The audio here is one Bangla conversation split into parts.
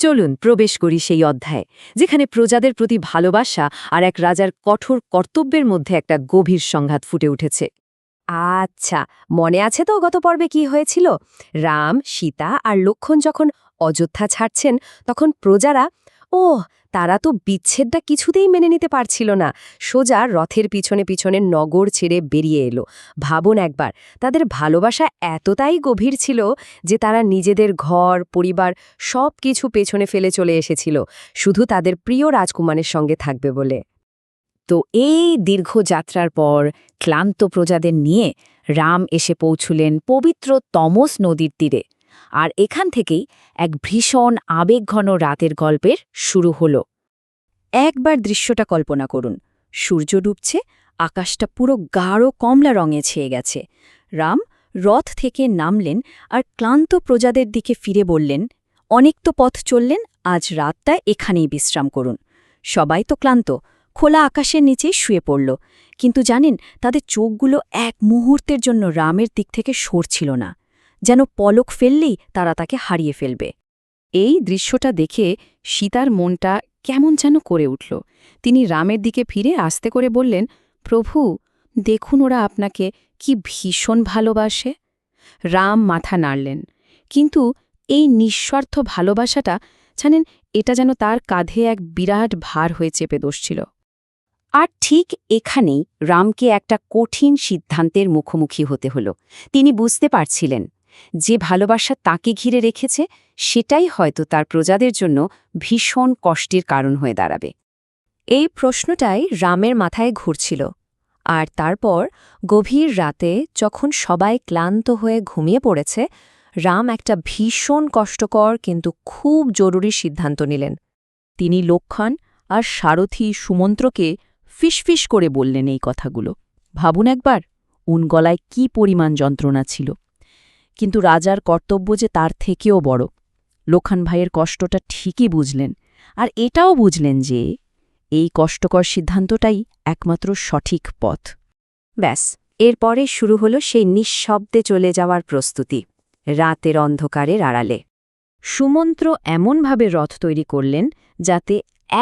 চলুন প্রবেশ করি সেই অধ্যায়ে, যেখানে প্রজাদের প্রতি ভালোবাসা আর এক রাজার কঠোর কর্তব্যের মধ্যে একটা গভীর সংঘাত ফুটে উঠেছে। আচ্ছা, মনে আছে তো গত পর্বে কি হয়েছিল? রাম, সীতা আর লক্ষ্মণ যখন অযোধ্যা ছাড়ছেন, তখন প্রজারা তারা তো বিচ্ছেদটা কিছুতেই মেনে নিতে পারছিল না। সোজা রথের পিছনে পিছনে নগর ছেড়ে বেরিয়ে এলো। ভাবুন একবার, তাদের ভালোবাসা এতটাই গভীর ছিল যে তারা নিজেদের ঘর, পরিবার সব কিছু পেছনে ফেলে চলে এসেছিল, শুধু তাদের প্রিয় রাজকুমারের সঙ্গে থাকবে বলে। তো এই দীর্ঘ যাত্রার পর ক্লান্ত প্রজাদের নিয়ে রাম এসে পৌঁছলেন পবিত্র তমস নদীর তীরে। আর এখান থেকেই এক ভীষণ আবেগঘন রাতের গল্পের শুরু হল। একবার দৃশ্যটা কল্পনা করুন, সূর্য ডুবছে, আকাশটা পুরো গাঢ় কমলা রঙে ছেয়ে গেছে। রাম রথ থেকে নামলেন আর ক্লান্ত প্রজাদের দিকে ফিরে বললেন, অনেক তো পথ চললেন, আজ রাতটা এখানেই বিশ্রাম করুন। সবাই তো ক্লান্ত, খোলা আকাশের নিচেই শুয়ে পড়ল, কিন্তু জানেন, তাদের চোখগুলো এক মুহূর্তের জন্য রামের দিক থেকে সরছিল না, যেন পলক ফেললেই তারা তাকে হারিয়ে ফেলবে। এই দৃশ্যটা দেখে সীতার মনটা কেমন যেন করে উঠল। তিনি রামের দিকে ফিরে আস্তে করে বললেন, প্রভু, দেখুন ওরা আপনাকে কি ভীষণ ভালোবাসে। রাম মাথা নাড়লেন, কিন্তু এই নিঃস্বার্থ ভালোবাসাটা, জানেন, এটা যেন তার কাঁধে এক বিরাট ভার হয়ে চেপে বসছিল। আর ঠিক এখানেই রামকে একটা কঠিন সিদ্ধান্তের মুখোমুখি হতে হল। তিনি বুঝতে পারছিলেন যে ভালোবাসা তাকে ঘিরে রেখেছে, সেটাই হয়তো তার প্রজাদের জন্য ভীষণ কষ্টের কারণ হয়ে দাঁড়াবে। এই প্রশ্নটাই রামের মাথায় ঘুরছিল। আর তারপর গভীর রাতে যখন সবাই ক্লান্ত হয়ে ঘুমিয়ে পড়েছে, রাম একটা ভীষণ কষ্টকর কিন্তু খুব জরুরি সিদ্ধান্ত নিলেন। তিনি লক্ষ্মণ আর সারথি সুমন্ত্রকে ফিসফিস করে বললেন এই কথাগুলো। ভাবুন একবার, গলায় কি পরিমাণ যন্ত্রণা ছিল। কিন্তু রাজার কর্তব্য যে তার থেকেও বড়। লক্ষ্মণ ভাইয়ের কষ্টটা ঠিকই বুঝলেন, আর এটাও বুঝলেন যে এই কষ্টকর সিদ্ধান্তটাই একমাত্র সঠিক পথ। ব্যাস, এরপরে শুরু হল সেই নিঃশব্দে চলে যাওয়ার প্রস্তুতি, রাতের অন্ধকারের আড়ালে। সুমন্ত্র এমনভাবে রথ তৈরি করলেন যাতে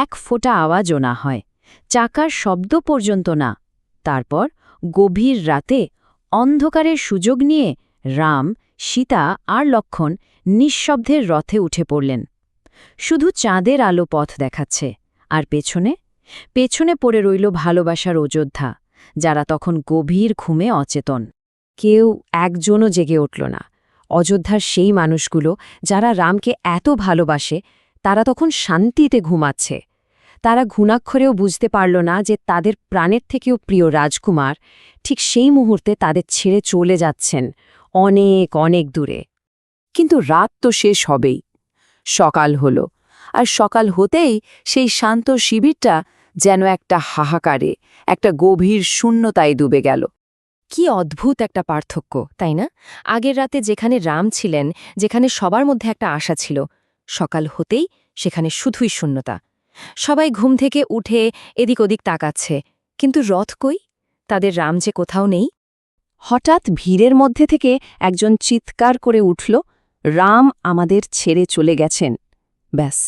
এক ফোঁটা আওয়াজও না হয়, চাকার শব্দ পর্যন্ত না। তারপর গভীর রাতে অন্ধকারের সুযোগ নিয়ে রাম, সীতা আর লক্ষ্মণ নিঃশব্দের রথে উঠে পড়লেন। শুধু চাঁদের আলো পথ দেখাচ্ছে, আর পেছনে পড়ে রইল ভালোবাসার অযোধ্যা, যারা তখন গভীর ঘুমে অচেতন। কেউ একজনও জেগে উঠল না। অযোধ্যার সেই মানুষগুলো যারা রামকে এত ভালোবাসে, তারা তখন শান্তিতে ঘুমাচ্ছে। তারা ঘুণাক্ষরেও বুঝতে পারল না যে তাদের প্রাণের থেকেও প্রিয় রাজকুমার ঠিক সেই মুহূর্তে তাদের ছেড়ে চলে যাচ্ছেন অনেক অনেক দূরে। কিন্তু রাত তো শেষ হবেই। সকাল হল, আর সকাল হতেই সেই শান্ত শিবিরটা যেন একটা হাহাকারে, একটা গভীর শূন্যতায় ডুবে গেল। কি অদ্ভুত একটা পার্থক্য, তাই না? আগের রাতে যেখানে রাম ছিলেন, যেখানে সবার মধ্যে একটা আশা ছিল, সকাল হতেই সেখানে শুধুই শূন্যতা। সবাই ঘুম থেকে উঠে এদিক ওদিক তাকাচ্ছে, কিন্তু রথ কই? তাদের রাম যে কোথাও নেই। হঠাৎ ভিড়ের মধ্যে থেকে একজন চিৎকার করে উঠল, রাম আমাদের ছেড়ে চলে গেছেন। ব্যাস,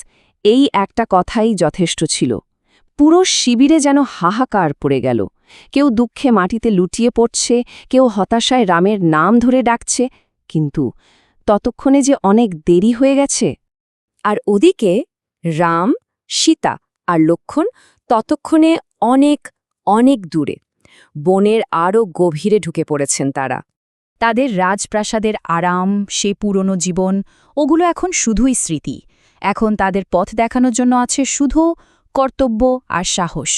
এই একটা কথাই যথেষ্ট ছিল। পুরো শিবিরে যেন হাহাকার পড়ে গেল। কেউ দুঃখে মাটিতে লুটিয়ে পড়ছে, কেউ হতাশায় রামের নাম ধরে ডাকছে, কিন্তু ততক্ষণে যে অনেক দেরি হয়ে গেছে। আর ওদিকে রাম, সীতা আর লক্ষ্মণ ততক্ষণে অনেক অনেক দূরে, বনের আরও গভীরে ঢুকে পড়েছেন তারা। তাদের রাজপ্রাসাদের আরাম, সে পুরনো জীবন, ওগুলো এখন শুধুই স্মৃতি। এখন তাদের পথ দেখানোর জন্য আছে শুধু কর্তব্য আর সাহস।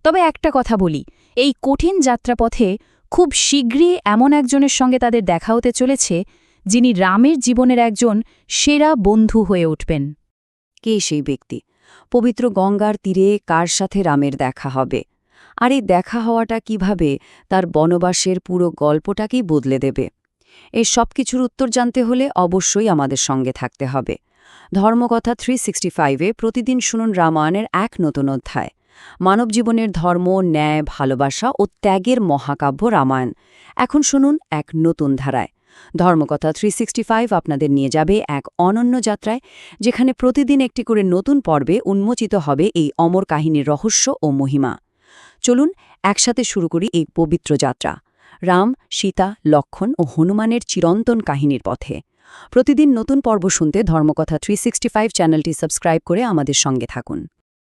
তবে একটা কথা বলি, এই কঠিন যাত্রাপথে খুব শীঘ্রই এমন একজনের সঙ্গে তাদের দেখা হতে চলেছে, যিনি রামের জীবনের একজন সেরা বন্ধু হয়ে উঠবেন। কে সেই ব্যক্তি? পবিত্র গঙ্গার তীরে কার সাথে রামের দেখা হবে? আর এই দেখা হওয়াটা কিভাবে তার বনবাসের পুরো গল্পটাকেই বদলে দেবে? এই সব কিছুর উত্তর জানতে হলে অবশ্যই আমাদের সঙ্গে থাকতে হবে। ধর্মকথা 365-এ প্রতিদিন শুনুন রামায়ণের এক নতুন অধ্যায়, মানব জীবনের ধর্ম, ন্যায়, ভালোবাসা ও ত্যাগের মহাকাব্য রামায়ণ। এখন শুনুন এক নতুন ধারায়। ধর্মকথা 365 আপনাদের নিয়ে যাবে এক অনন্য যাত্রায়, যেখানে প্রতিদিন একটি করে নতুন পর্বে উন্মোচিত হবে এই অমর কাহিনীর রহস্য ও মহিমা। চলুন একসাথে শুরু করি এই পবিত্র যাত্রা, রাম, সীতা, লক্ষ্মণ ও হনুমানের চিরন্তন কাহিনীর পথে। প্রতিদিন নতুন পর্ব শুনতে ধর্মকথা 365 চ্যানেলটি সাবস্ক্রাইব করে আমাদের সঙ্গে থাকুন।